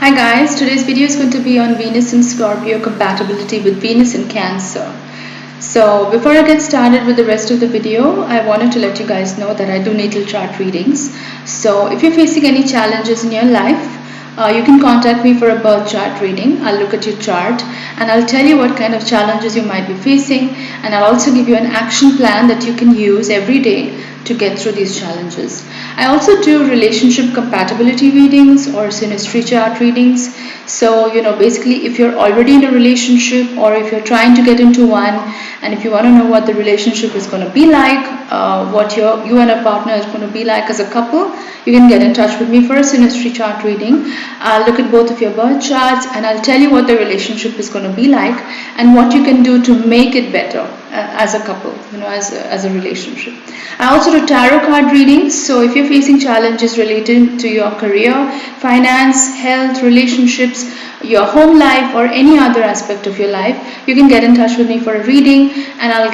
Hi guys, today's video is going to be on Venus in Scorpio compatibility with Venus in Cancer. So before I get started with the rest of the video, I wanted to let you guys know that I do natal chart readings. So if you're facing any challenges in your life, you can contact me for a birth chart reading. I'll look at your chart and I'll tell you what kind of challenges you might be facing, and I'll also give you an action plan that you can use every day to get through these challenges. I also do relationship compatibility readings or synastry chart readings. So, basically if you're already in a relationship or if you're trying to get into one, and if you want to know what the relationship is going to be like, what you and a partner is going to be like as a couple, you can get in touch with me for a synastry chart reading. I'll look at both of your birth charts and I'll tell you what the relationship is going to be like and what you can do to make it better as a couple, as a relationship. I also do tarot card readings. So if you're facing challenges related to your career, finance, health, relationships, your home life, or any other aspect of your life, you can get in touch with me for a reading, and I'll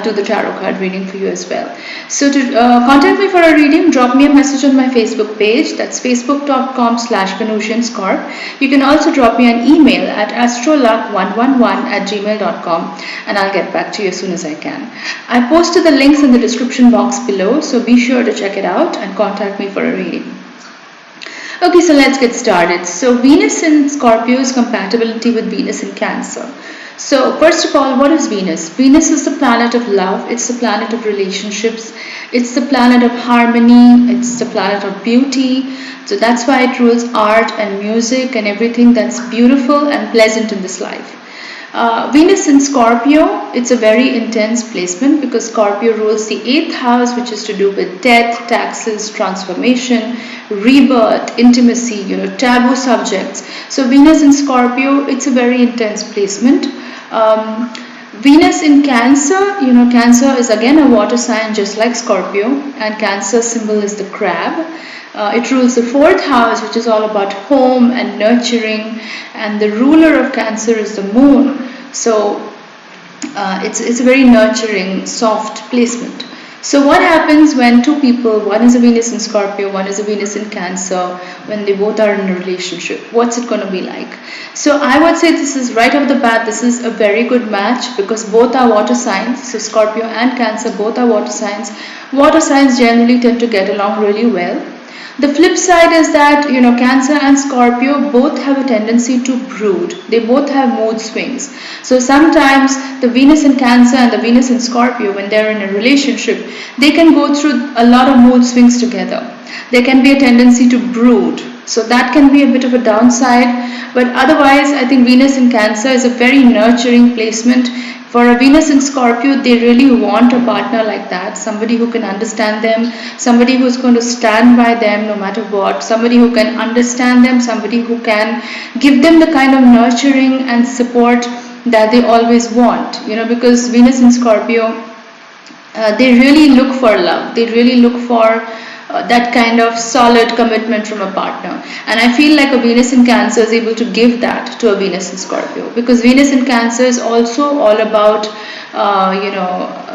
do the tarot card reading for you as well. So to contact me for a reading, drop me a message on my Facebook page. That's facebook.com/Venusianscorp. You can also drop me an email at astroluck111@gmail.com, and I'll get back to you as soon as I can. I posted the links in the description box below, so be sure to check it out and contact me for a reading. Okay, so let's get started. So Venus in Scorpio's compatibility with Venus in Cancer. So first of all, what is Venus? Venus is the planet of love. It's the planet of relationships. It's the planet of harmony. It's the planet of beauty. So that's why it rules art and music and everything that's beautiful and pleasant in this life. Venus in Scorpio, it's a very intense placement because Scorpio rules the 8th house, which is to do with death, taxes, transformation, rebirth, intimacy, taboo subjects. So Venus in Scorpio, it's a very intense placement. Venus in Cancer, Cancer is again a water sign just like Scorpio, and Cancer symbol is the crab. It rules the 4th house, which is all about home and nurturing, and the ruler of Cancer is the moon. So it's a very nurturing, soft placement. So what happens when two people, one is a Venus in Scorpio, one is a Venus in Cancer, when they both are in a relationship? What's it going to be like? So I would say this is right off the bat, this is a very good match because both are water signs. So Scorpio and Cancer, both are water signs. Water signs generally tend to get along really well. The flip side is that, Cancer and Scorpio both have a tendency to brood. They both have mood swings. So sometimes the Venus in Cancer and the Venus in Scorpio, when they're in a relationship, they can go through a lot of mood swings together. There can be a tendency to brood. So that can be a bit of a downside. But otherwise, I think Venus in Cancer is a very nurturing placement. For a Venus in Scorpio, they really want a partner like that, somebody who can understand them, somebody who's going to stand by them no matter what, somebody who can understand them, somebody who can give them the kind of nurturing and support that they always want, because Venus in Scorpio, they really look for love, they really look for that kind of solid commitment from a partner. And I feel like a Venus in Cancer is able to give that to a Venus in Scorpio, because Venus in Cancer is also all about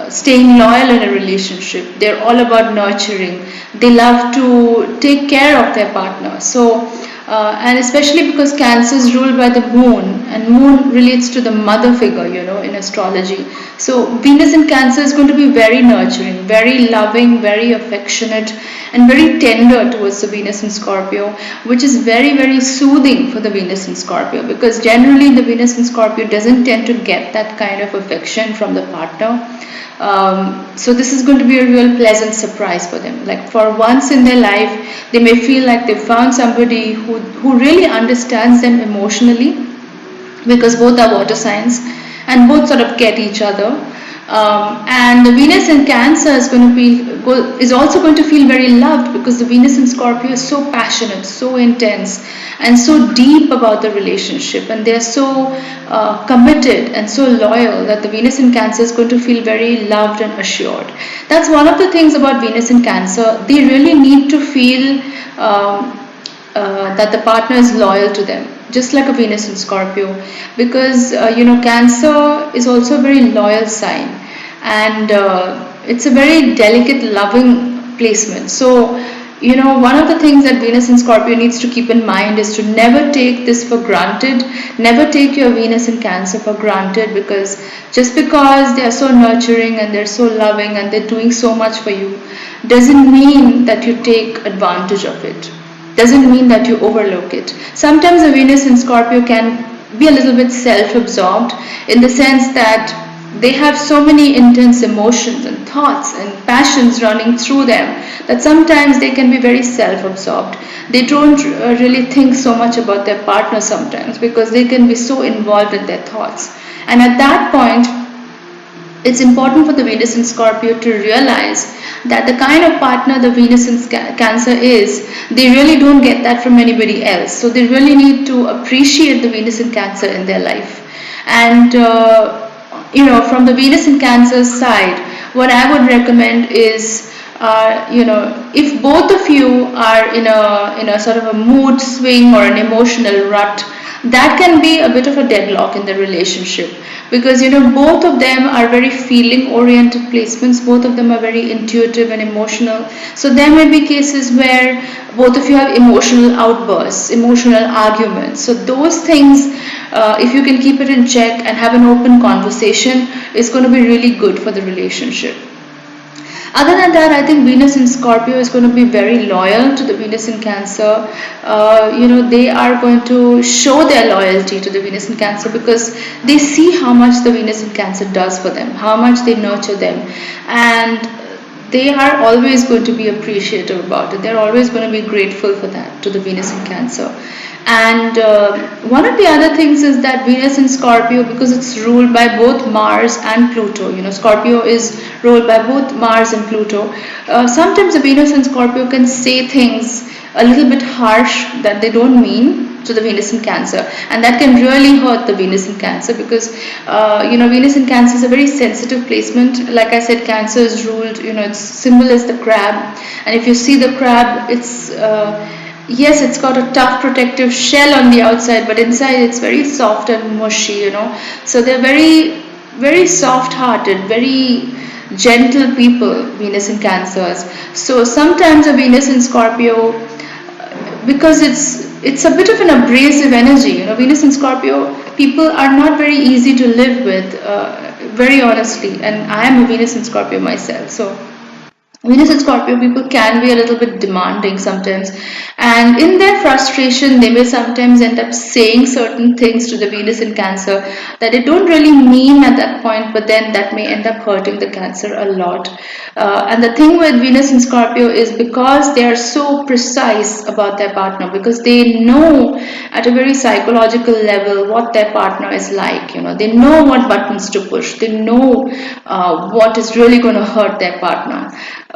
staying loyal in a relationship. They're all about nurturing. They love to take care of their partner. So and especially because Cancer is ruled by the moon, and moon relates to the mother figure, in astrology. So Venus in Cancer is going to be very nurturing, very loving, very affectionate, and very tender towards the Venus in Scorpio, which is very, very soothing for the Venus in Scorpio, because generally the Venus in Scorpio doesn't tend to get that kind of affection from the partner. So this is going to be a real pleasant surprise for them. Like for once in their life, they may feel like they found somebody who really understands them emotionally, because both are water signs and both sort of get each other. And the Venus in Cancer is also going to feel very loved, because the Venus in Scorpio is so passionate, so intense, and so deep about the relationship, and they're so committed and so loyal that the Venus in Cancer is going to feel very loved and assured. That's one of the things about Venus in Cancer. They really need to feel that the partner is loyal to them, just like a Venus in Scorpio, because Cancer is also a very loyal sign, and it's a very delicate, loving placement. So one of the things that Venus in Scorpio needs to keep in mind is to never take this for granted. Never take your Venus in Cancer for granted, because just because they are so nurturing and they're so loving and they're doing so much for you doesn't mean that you take advantage of it. Doesn't mean that you overlook it. Sometimes a Venus in Scorpio can be a little bit self-absorbed, in the sense that they have so many intense emotions and thoughts and passions running through them that sometimes they can be very self-absorbed. They don't really think so much about their partner sometimes, because they can be so involved in their thoughts. And at that point, it's important for the Venus in Scorpio to realize that the kind of partner the Venus in Cancer is, they really don't get that from anybody else. So they really need to appreciate the Venus in Cancer in their life. And from the Venus in Cancer side, what I would recommend is, if both of you are in a sort of a mood swing or an emotional rut, that can be a bit of a deadlock in the relationship, because both of them are very feeling oriented placements, both of them are very intuitive and emotional. So there may be cases where both of you have emotional outbursts, emotional arguments. So those things, if you can keep it in check and have an open conversation, is going to be really good for the relationship. Other than that, I think Venus in Scorpio is going to be very loyal to the Venus in Cancer. They are going to show their loyalty to the Venus in Cancer, because they see how much the Venus in Cancer does for them, how much they nurture them, and they are always going to be appreciative about it. They're always going to be grateful for that to the Venus in Cancer. And one of the other things is that Venus in Scorpio, because it's ruled by both Mars and Pluto, Scorpio is ruled by both Mars and Pluto. Sometimes the Venus in Scorpio can say things a little bit harsh that they don't mean to the Venus in Cancer, and that can really hurt the Venus in Cancer, because Venus in Cancer is a very sensitive placement. Like I said, Cancer is ruled, its symbol is the crab, and if you see the crab, it's yes, it's got a tough protective shell on the outside, but inside it's very soft and mushy, So they're very, very soft-hearted, very gentle people, Venus in Cancers. So sometimes a Venus in Scorpio, because it's a bit of an abrasive energy, Venus in Scorpio, people are not very easy to live with, very honestly. And I am a Venus in Scorpio myself, so Venus in Scorpio people can be a little bit demanding sometimes, and in their frustration they may sometimes end up saying certain things to the Venus in Cancer that they don't really mean at that point, but then that may end up hurting the Cancer a lot. And the thing with Venus in Scorpio is, because they are so precise about their partner, because they know at a very psychological level what their partner is like, they know what buttons to push, they know what is really going to hurt their partner.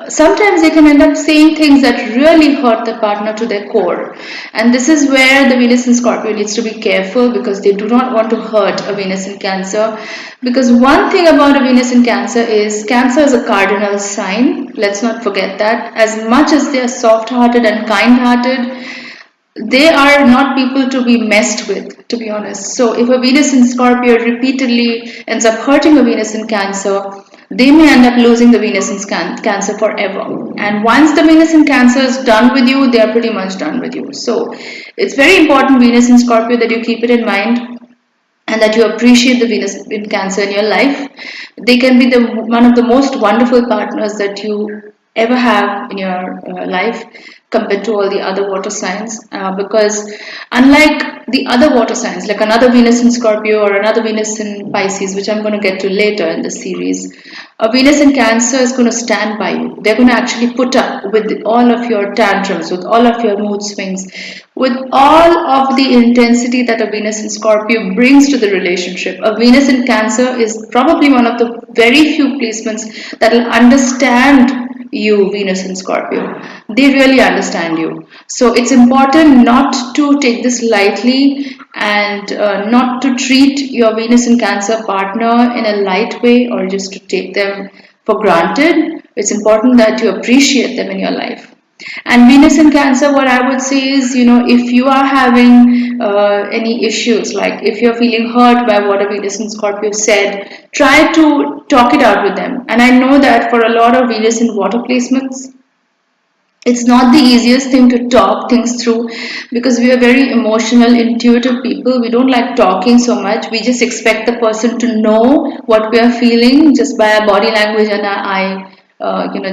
Sometimes they can end up saying things that really hurt the partner to their core, and this is where the Venus in Scorpio needs to be careful, because they do not want to hurt a Venus in Cancer. Because one thing about a Venus in Cancer is a cardinal sign. Let's not forget that. As much as they are soft-hearted and kind-hearted, they are not people to be messed with, to be honest. So if a Venus in Scorpio repeatedly ends up hurting a Venus in Cancer, they may end up losing the Venus in Cancer forever. And once the Venus in Cancer is done with you, they are pretty much done with you. So it's very important, Venus in Scorpio, that you keep it in mind and that you appreciate the Venus in Cancer in your life. They can be one of the most wonderful partners that you ever have in your life, compared to all the other water signs, because unlike the other water signs, like another Venus in Scorpio or another Venus in Pisces, which I'm going to get to later in the series, a Venus in Cancer is going to stand by you. They're going to actually put up with all of your tantrums, with all of your mood swings, with all of the intensity that a Venus in Scorpio brings to the relationship. A Venus in Cancer is probably one of the very few placements that will understand you, Venus in Scorpio. They really understand you. So it's important not to take this lightly, and not to treat your Venus in Cancer partner in a light way, or just to take them for granted. It's important that you appreciate them in your life. And Venus in Cancer, what I would say is, if you are having any issues, like if you're feeling hurt by what a Venus in Scorpio said, try to talk it out with them. And I know that for a lot of Venus in water placements, It's not the easiest thing to talk things through because we are very emotional, intuitive people. We don't like talking so much. We just expect the person to know what we are feeling just by our body language and our eye,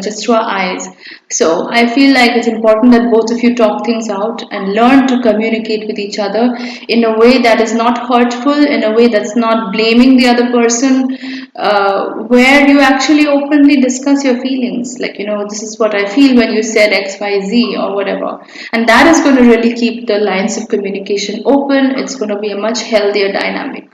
just through our eyes. So I feel like it's important that both of you talk things out and learn to communicate with each other in a way that is not hurtful, in a way that's not blaming the other person, where you actually openly discuss your feelings. Like, this is what I feel when you said XYZ or whatever. And that is going to really keep the lines of communication open. It's going to be a much healthier dynamic.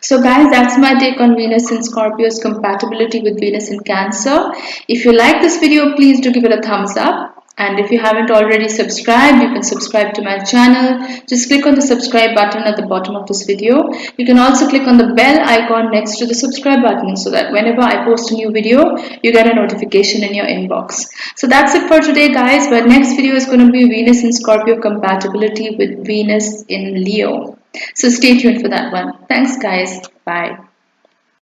So, guys, that's my take on Venus in Scorpio's compatibility with Venus in Cancer. If you like this video, please do give it a thumbs up. And if you haven't already subscribed, you can subscribe to my channel. Just click on the subscribe button at the bottom of this video. You can also click on the bell icon next to the subscribe button so that whenever I post a new video, you get a notification in your inbox. So that's it for today, guys. But next video is going to be Venus in Scorpio compatibility with Venus in Leo. So stay tuned for that one. Thanks, guys. Bye.